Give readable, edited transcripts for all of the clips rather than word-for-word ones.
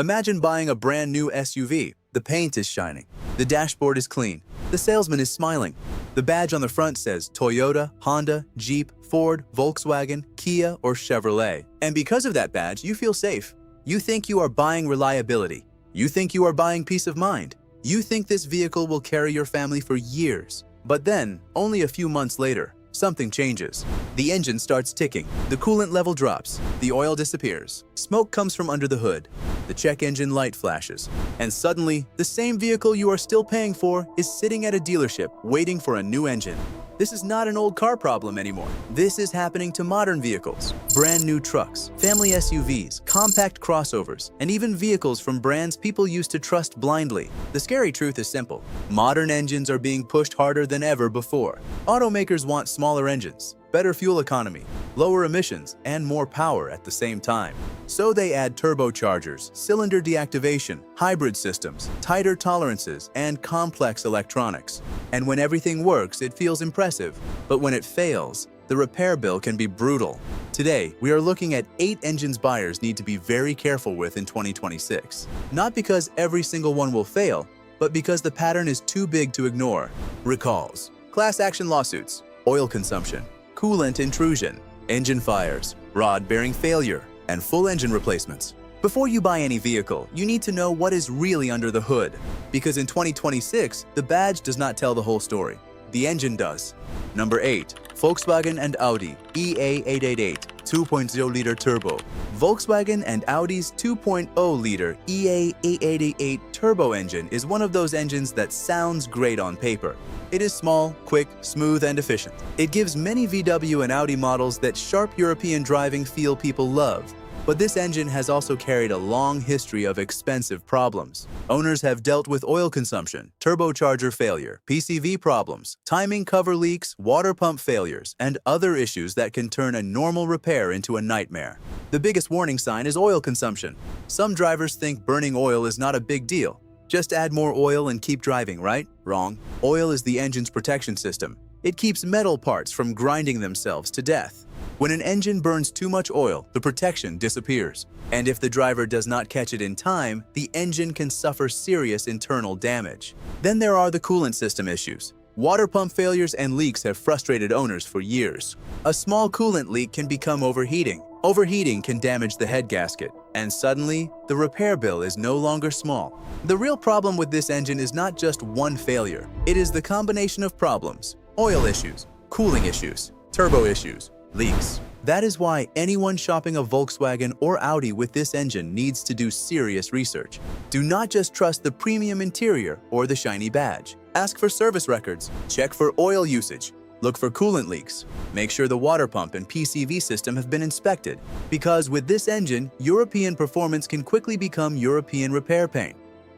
Imagine buying a brand new SUV. The paint is shining. The dashboard is clean. The salesman is smiling. The badge on the front says Toyota, Honda, Jeep, Ford, Volkswagen, Kia, or Chevrolet. And because of that badge, you feel safe. You think you are buying reliability. You think you are buying peace of mind. You think this vehicle will carry your family for years. But then, only a few months later, something changes. The engine starts ticking. The coolant level drops. The oil disappears. Smoke comes from under the hood. The check engine light flashes. And suddenly, the same vehicle you are still paying for is sitting at a dealership waiting for a new engine. This is not an old car problem anymore. This is happening to modern vehicles, brand new trucks, family SUVs, compact crossovers, and even vehicles from brands people used to trust blindly. The scary truth is simple. Modern engines are being pushed harder than ever before. Automakers want smaller engines, better fuel economy, lower emissions, and more power at the same time. So they add turbochargers, cylinder deactivation, hybrid systems, tighter tolerances, and complex electronics. And when everything works, it feels impressive. But when it fails, the repair bill can be brutal. Today, we are looking at 8 engines buyers need to be very careful with in 2026. Not because every single one will fail, but because the pattern is too big to ignore. Recalls, class action lawsuits, oil consumption, coolant intrusion, engine fires, rod bearing failure, and full engine replacements. Before you buy any vehicle, you need to know what is really under the hood. Because in 2026, the badge does not tell the whole story. The engine does. Number 8. Volkswagen and Audi EA888 2.0-liter turbo. Volkswagen and Audi's 2.0-liter EA888 turbo engine is one of those engines that sounds great on paper. It is small, quick, smooth, and efficient. It gives many VW and Audi models that sharp European driving feel people love. But this engine has also carried a long history of expensive problems. Owners have dealt with oil consumption, turbocharger failure, PCV problems, timing cover leaks, water pump failures, and other issues that can turn a normal repair into a nightmare. The biggest warning sign is oil consumption. Some drivers think burning oil is not a big deal. Just add more oil and keep driving, right? Wrong. Oil is the engine's protection system. It keeps metal parts from grinding themselves to death. When an engine burns too much oil, the protection disappears. And if the driver does not catch it in time, the engine can suffer serious internal damage. Then there are the coolant system issues. Water pump failures and leaks have frustrated owners for years. A small coolant leak can become overheating. Overheating can damage the head gasket. And suddenly, the repair bill is no longer small. The real problem with this engine is not just one failure. It is the combination of problems: oil issues, cooling issues, turbo issues, leaks. That is why anyone shopping a Volkswagen or Audi with this engine needs to do serious research. Do not just trust the premium interior or the shiny badge. Ask for service records. Check for oil usage. Look for coolant leaks. Make sure the water pump and PCV system have been inspected. Because with this engine, European performance can quickly become European repair pain.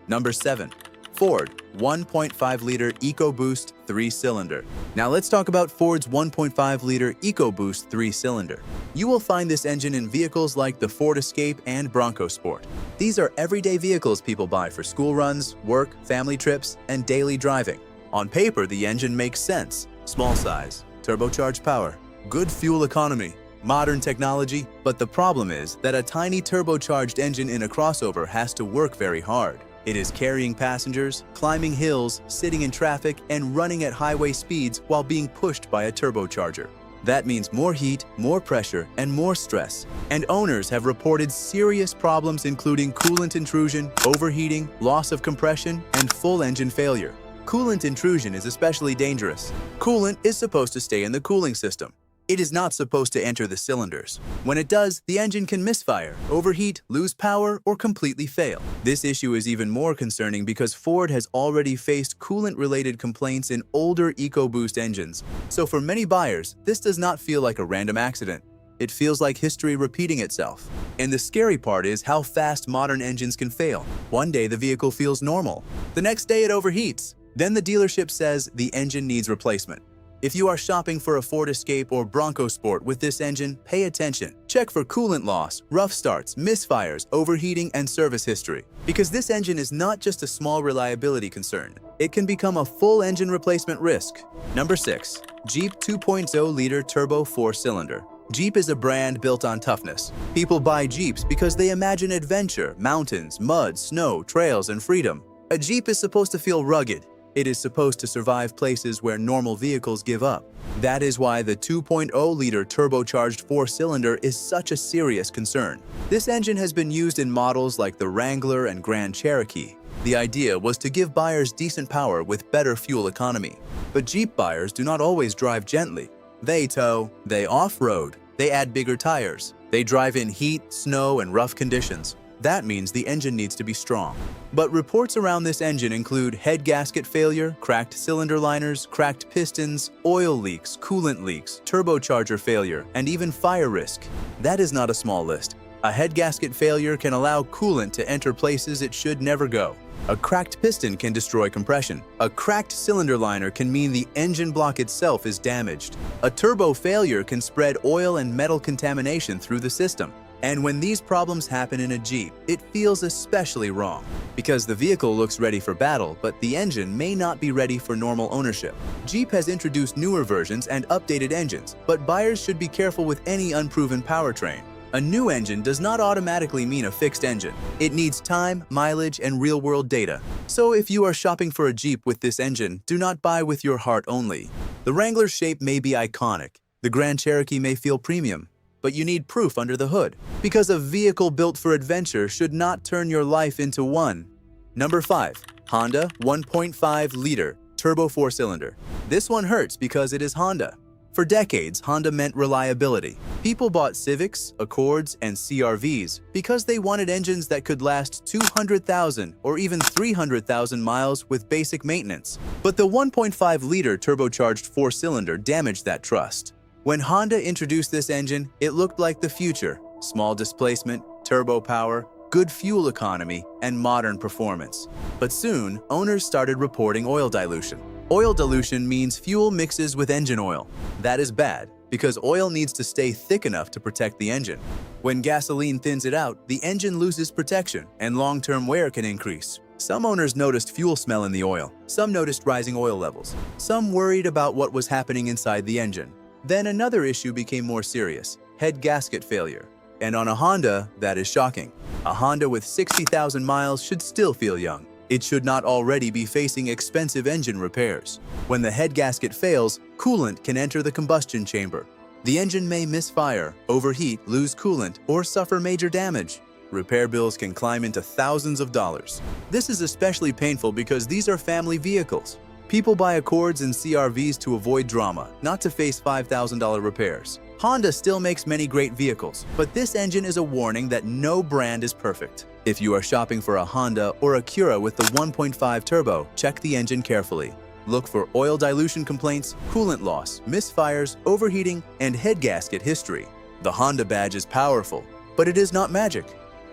Number 7. Ford 1.5-liter EcoBoost 3-cylinder. Now let's talk about Ford's 1.5-liter EcoBoost 3-cylinder. You will find this engine in vehicles like the Ford Escape and Bronco Sport. These are everyday vehicles people buy for school runs, work, family trips, and daily driving. On paper, the engine makes sense. Small size, turbocharged power, good fuel economy, modern technology. But the problem is that a tiny turbocharged engine in a crossover has to work very hard. It is carrying passengers, climbing hills, sitting in traffic, and running at highway speeds while being pushed by a turbocharger. That means more heat, more pressure, and more stress. And owners have reported serious problems including coolant intrusion, overheating, loss of compression, and full engine failure. Coolant intrusion is especially dangerous. Coolant is supposed to stay in the cooling system. It is not supposed to enter the cylinders. When it does, the engine can misfire, overheat, lose power, or completely fail. This issue is even more concerning because Ford has already faced coolant-related complaints in older EcoBoost engines. So for many buyers, this does not feel like a random accident. It feels like history repeating itself. And the scary part is how fast modern engines can fail. One day the vehicle feels normal. The next day it overheats. Then the dealership says the engine needs replacement. If you are shopping for a Ford Escape or Bronco Sport with this engine, pay attention. Check for coolant loss, rough starts, misfires, overheating, and service history. Because this engine is not just a small reliability concern. It can become a full engine replacement risk. Number 6. Jeep 2.0-liter turbo 4-cylinder. Jeep is a brand built on toughness. People buy Jeeps because they imagine adventure, mountains, mud, snow, trails, and freedom. A Jeep is supposed to feel rugged. It is supposed to survive places where normal vehicles give up. That is why the 2.0-liter turbocharged four-cylinder is such a serious concern. This engine has been used in models like the Wrangler and Grand Cherokee. The idea was to give buyers decent power with better fuel economy. But Jeep buyers do not always drive gently. They tow, they off-road, they add bigger tires, they drive in heat, snow, and rough conditions. That means the engine needs to be strong. But reports around this engine include head gasket failure, cracked cylinder liners, cracked pistons, oil leaks, coolant leaks, turbocharger failure, and even fire risk. That is not a small list. A head gasket failure can allow coolant to enter places it should never go. A cracked piston can destroy compression. A cracked cylinder liner can mean the engine block itself is damaged. A turbo failure can spread oil and metal contamination through the system. And when these problems happen in a Jeep, it feels especially wrong, because the vehicle looks ready for battle, but the engine may not be ready for normal ownership. Jeep has introduced newer versions and updated engines, but buyers should be careful with any unproven powertrain. A new engine does not automatically mean a fixed engine. It needs time, mileage, and real-world data. So if you are shopping for a Jeep with this engine, do not buy with your heart only. The Wrangler's shape may be iconic. The Grand Cherokee may feel premium. But you need proof under the hood, because a vehicle built for adventure should not turn your life into one. Number 5. Honda 1.5-liter turbo four-cylinder. This one hurts because it is Honda. For decades, Honda meant reliability. People bought Civics, Accords, and CR-Vs because they wanted engines that could last 200,000 or even 300,000 miles with basic maintenance. But the 1.5-liter turbocharged four-cylinder damaged that trust. When Honda introduced this engine, it looked like the future. Small displacement, turbo power, good fuel economy, and modern performance. But soon, owners started reporting oil dilution. Oil dilution means fuel mixes with engine oil. That is bad, because oil needs to stay thick enough to protect the engine. When gasoline thins it out, the engine loses protection, and long-term wear can increase. Some owners noticed fuel smell in the oil. Some noticed rising oil levels. Some worried about what was happening inside the engine. Then another issue became more serious: head gasket failure. And on a Honda, that is shocking. A Honda with 60,000 miles should still feel young. It should not already be facing expensive engine repairs. When the head gasket fails, coolant can enter the combustion chamber. The engine may misfire, overheat, lose coolant, or suffer major damage. Repair bills can climb into thousands of dollars. This is especially painful because these are family vehicles. People buy Accords and CR-Vs to avoid drama, not to face $5,000 repairs. Honda still makes many great vehicles, but this engine is a warning that no brand is perfect. If you are shopping for a Honda or Acura with the 1.5 turbo, check the engine carefully. Look for oil dilution complaints, coolant loss, misfires, overheating, and head gasket history. The Honda badge is powerful, but it is not magic.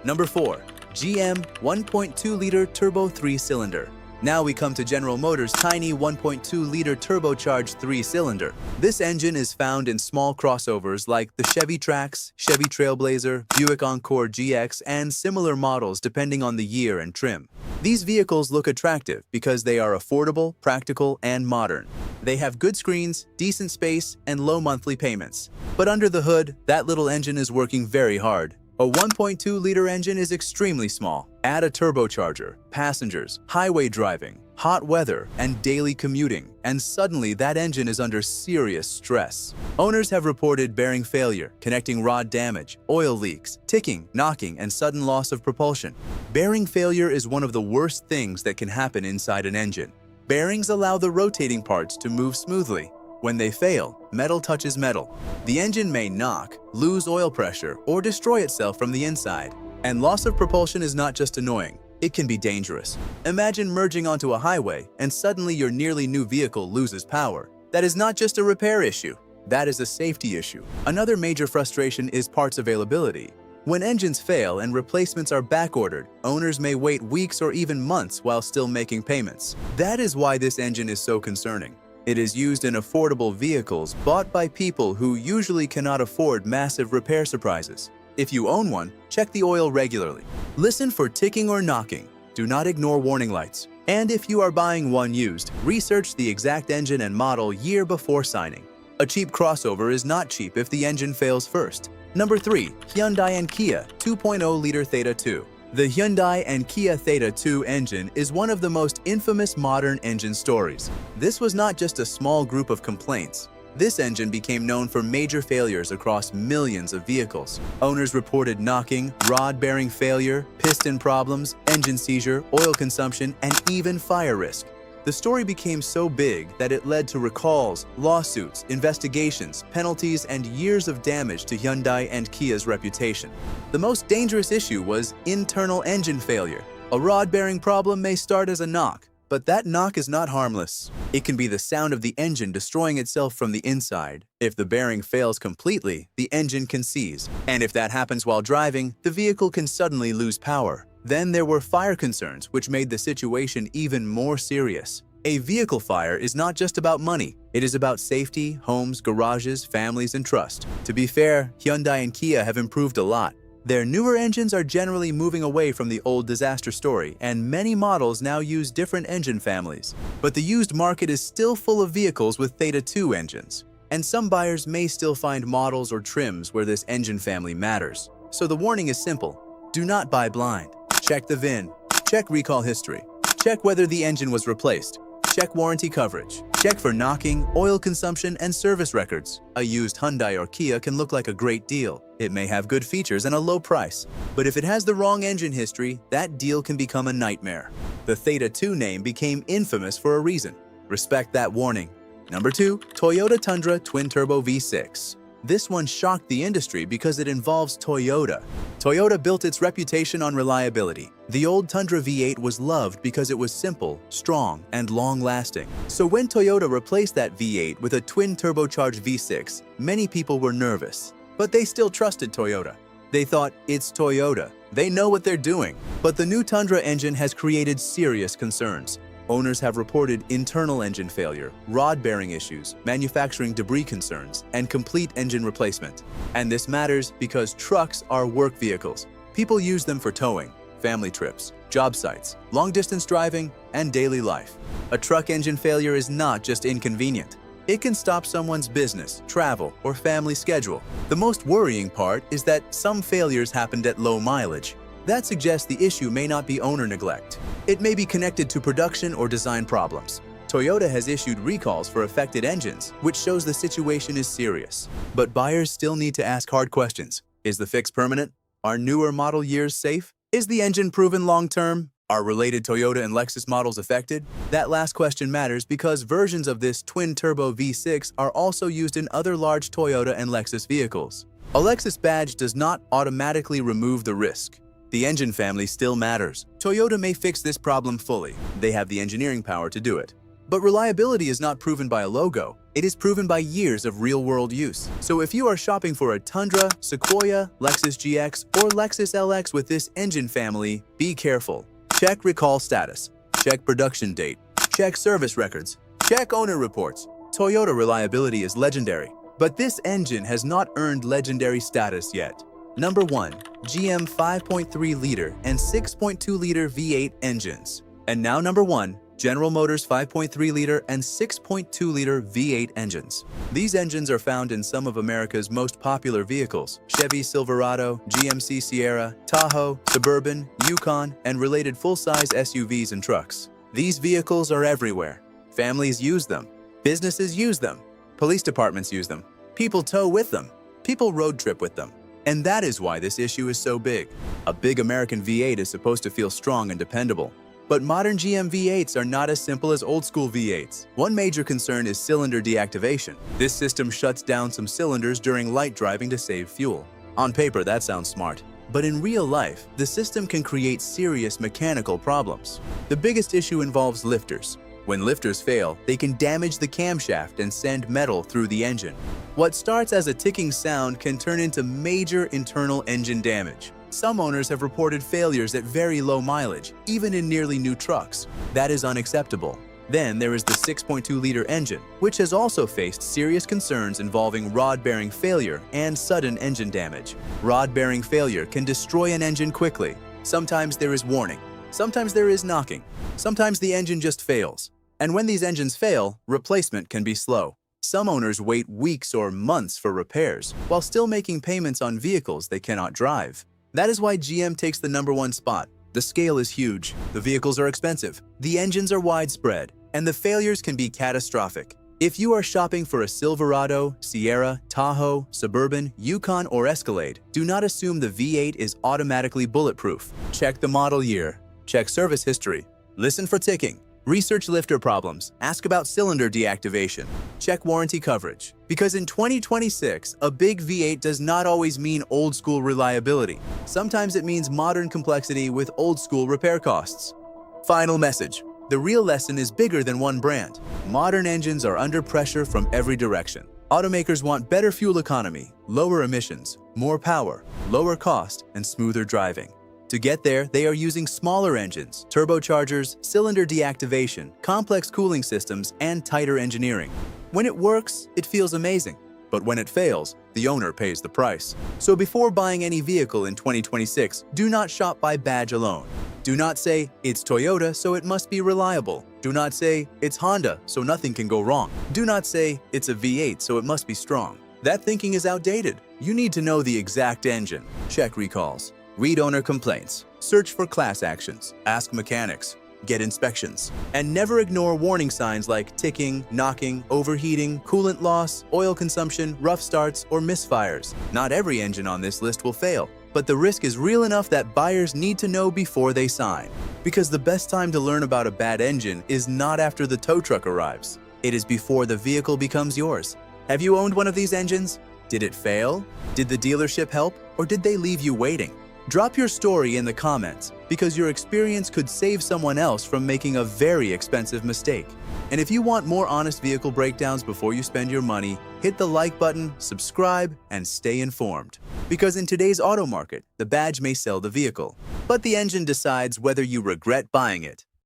Number 4. GM 1.2-liter turbo 3-cylinder. Now we come to General Motors' tiny 1.2-liter turbocharged 3-cylinder. This engine is found in small crossovers like the Chevy Trax, Chevy Trailblazer, Buick Encore GX, and similar models depending on the year and trim. These vehicles look attractive because they are affordable, practical, and modern. They have good screens, decent space, and low monthly payments. But under the hood, that little engine is working very hard. A 1.2-liter engine is extremely small. Add a turbocharger, passengers, highway driving, hot weather, and daily commuting, and suddenly that engine is under serious stress. Owners have reported bearing failure, connecting rod damage, oil leaks, ticking, knocking, and sudden loss of propulsion. Bearing failure is one of the worst things that can happen inside an engine. Bearings allow the rotating parts to move smoothly. When they fail, metal touches metal. The engine may knock, lose oil pressure, or destroy itself from the inside. And loss of propulsion is not just annoying, it can be dangerous. Imagine merging onto a highway and suddenly your nearly new vehicle loses power. That is not just a repair issue, that is a safety issue. Another major frustration is parts availability. When engines fail and replacements are backordered, owners may wait weeks or even months while still making payments. That is why this engine is so concerning. It is used in affordable vehicles bought by people who usually cannot afford massive repair surprises. If you own one, check the oil regularly. Listen for ticking or knocking. Do not ignore warning lights. And if you are buying one used, research the exact engine and model year before signing. A cheap crossover is not cheap if the engine fails first. Number 3. Hyundai and Kia 2.0-liter Theta 2. The Hyundai and Kia Theta 2 engine is one of the most infamous modern engine stories. This was not just a small group of complaints. This engine became known for major failures across millions of vehicles. Owners reported knocking, rod-bearing failure, piston problems, engine seizure, oil consumption, and even fire risk. The story became so big that it led to recalls, lawsuits, investigations, penalties, and years of damage to Hyundai and Kia's reputation. The most dangerous issue was internal engine failure. A rod-bearing problem may start as a knock, but that knock is not harmless. It can be the sound of the engine destroying itself from the inside. If the bearing fails completely, the engine can seize. And if that happens while driving, the vehicle can suddenly lose power. Then there were fire concerns, which made the situation even more serious. A vehicle fire is not just about money. It is about safety, homes, garages, families, and trust. To be fair, Hyundai and Kia have improved a lot. Their newer engines are generally moving away from the old disaster story, and many models now use different engine families. But the used market is still full of vehicles with Theta 2 engines, and some buyers may still find models or trims where this engine family matters. So the warning is simple: do not buy blind. Check the VIN, check recall history, check whether the engine was replaced, check warranty coverage, check for knocking, oil consumption, and service records. A used Hyundai or Kia can look like a great deal. It may have good features and a low price, but if it has the wrong engine history, that deal can become a nightmare. The Theta 2 name became infamous for a reason. Respect that warning. Number 2. Toyota Tundra Twin-Turbo V6. This one shocked the industry because it involves Toyota. Toyota built its reputation on reliability. The old Tundra V8 was loved because it was simple, strong, and long-lasting. So when Toyota replaced that V8 with a twin-turbocharged V6, many people were nervous. But they still trusted Toyota. They thought, it's Toyota. They know what they're doing. But the new Tundra engine has created serious concerns. Owners have reported internal engine failure, rod-bearing issues, manufacturing debris concerns, and complete engine replacement. And this matters because trucks are work vehicles. People use them for towing, family trips, job sites, long-distance driving, and daily life. A truck engine failure is not just inconvenient. It can stop someone's business, travel, or family schedule. The most worrying part is that some failures happened at low mileage. That suggests the issue may not be owner neglect. It may be connected to production or design problems. Toyota has issued recalls for affected engines, which shows the situation is serious. But buyers still need to ask hard questions. Is the fix permanent? Are newer model years safe? Is the engine proven long-term? Are related Toyota and Lexus models affected? That last question matters because versions of this twin-turbo V6 are also used in other large Toyota and Lexus vehicles. A Lexus badge does not automatically remove the risk. The engine family still matters. Toyota may fix this problem fully. They have the engineering power to do it. But reliability is not proven by a logo. It is proven by years of real-world use. So if you are shopping for a Tundra, Sequoia, Lexus GX, or Lexus LX with this engine family, be careful. Check recall status. Check production date. Check service records. Check owner reports. Toyota reliability is legendary. But this engine has not earned legendary status yet. Number 1. GM 5.3-liter and 6.2-liter V8 engines. And now number 1. General Motors 5.3-liter and 6.2-liter V8 engines. These engines are found in some of America's most popular vehicles: Chevy Silverado, GMC Sierra, Tahoe, Suburban, Yukon, and related full-size SUVs and trucks. These vehicles are everywhere. Families use them. Businesses use them. Police departments use them. People tow with them. People road trip with them. And that is why this issue is so big. A big American V8 is supposed to feel strong and dependable. But modern GM V8s are not as simple as old-school V8s. One major concern is cylinder deactivation. This system shuts down some cylinders during light driving to save fuel. On paper, that sounds smart. But in real life, the system can create serious mechanical problems. The biggest issue involves lifters. When lifters fail, they can damage the camshaft and send metal through the engine. What starts as a ticking sound can turn into major internal engine damage. Some owners have reported failures at very low mileage, even in nearly new trucks. That is unacceptable. Then there is the 6.2-liter engine, which has also faced serious concerns involving rod-bearing failure and sudden engine damage. Rod-bearing failure can destroy an engine quickly. Sometimes there is warning. Sometimes there is knocking. Sometimes the engine just fails. And when these engines fail, replacement can be slow. Some owners wait weeks or months for repairs, while still making payments on vehicles they cannot drive. That is why GM takes the #1 spot. The scale is huge, the vehicles are expensive, the engines are widespread, and the failures can be catastrophic. If you are shopping for a Silverado, Sierra, Tahoe, Suburban, Yukon, or Escalade, do not assume the V8 is automatically bulletproof. Check the model year. Check service history. Listen for ticking. Research lifter problems. Ask about cylinder deactivation. Check warranty coverage. Because in 2026, a big V8 does not always mean old-school reliability. Sometimes it means modern complexity with old-school repair costs. Final message. The real lesson is bigger than one brand. Modern engines are under pressure from every direction. Automakers want better fuel economy, lower emissions, more power, lower cost, and smoother driving. To get there, they are using smaller engines, turbochargers, cylinder deactivation, complex cooling systems, and tighter engineering. When it works, it feels amazing. But when it fails, the owner pays the price. So before buying any vehicle in 2026, do not shop by badge alone. Do not say, it's Toyota, so it must be reliable. Do not say, it's Honda, so nothing can go wrong. Do not say, it's a V8, so it must be strong. That thinking is outdated. You need to know the exact engine. Check recalls. Read owner complaints. Search for class actions. Ask mechanics. Get inspections. And never ignore warning signs like ticking, knocking, overheating, coolant loss, oil consumption, rough starts, or misfires. Not every engine on this list will fail, but the risk is real enough that buyers need to know before they sign. Because the best time to learn about a bad engine is not after the tow truck arrives. It is before the vehicle becomes yours. Have you owned one of these engines? Did it fail? Did the dealership help? Or did they leave you waiting? Drop your story in the comments, because your experience could save someone else from making a very expensive mistake. And if you want more honest vehicle breakdowns before you spend your money, hit the like button, subscribe, and stay informed. Because in today's auto market, the badge may sell the vehicle, but the engine decides whether you regret buying it.